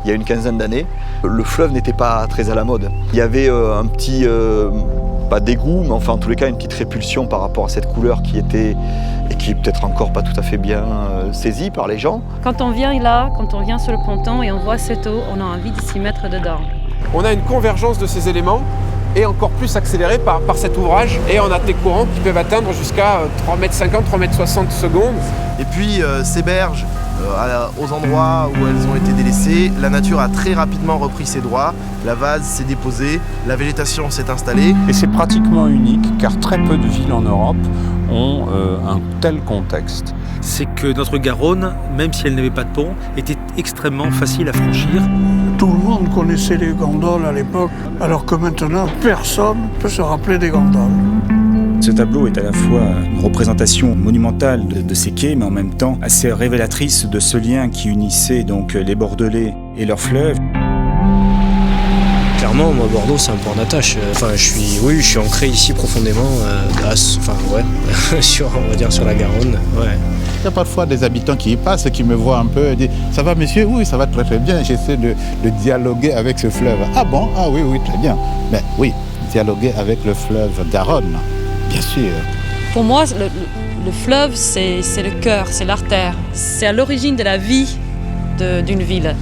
il y a une quinzaine d'années, le fleuve n'était pas très à la mode. Il y avait un petit, pas dégoût, mais enfin en tous les cas une petite répulsion par rapport à cette couleur qui était, et qui est peut-être encore pas tout à fait bien saisie par les gens. Quand on vient là, quand on vient sur le ponton et on voit cette eau, on a envie de s'y mettre dedans. On a une convergence de ces éléments et encore plus accélérée par cet ouvrage. Et on a des courants qui peuvent atteindre jusqu'à 3,50 m, 3,60 m secondes. Et puis ces berges, aux endroits où elles ont été délaissées, la nature a très rapidement repris ses droits, la vase s'est déposée, la végétation s'est installée. Et c'est pratiquement unique car très peu de villes en Europe ont un tel contexte. C'est que notre Garonne, même si elle n'avait pas de pont, était extrêmement facile à franchir. Tout le monde connaissait les gondoles à l'époque, alors que maintenant, personne ne peut se rappeler des gondoles. Ce tableau est à la fois une représentation monumentale de ces quais, mais en même temps assez révélatrice de ce lien qui unissait donc les Bordelais et leur fleuve. Clairement, moi, Bordeaux, c'est un point d'attache. Je suis ancré ici profondément, on va dire sur la Garonne. Ouais. Il y a parfois des habitants qui y passent, qui me voient un peu et disent « Ça va monsieur ? Oui, ça va très très bien. J'essaie de dialoguer avec ce fleuve. » Ah bon ? Ah oui, oui, très bien. Mais oui, dialoguer avec le fleuve Garonne, bien sûr. Pour moi, le fleuve, c'est le cœur, c'est l'artère. C'est à l'origine de la vie d'une ville.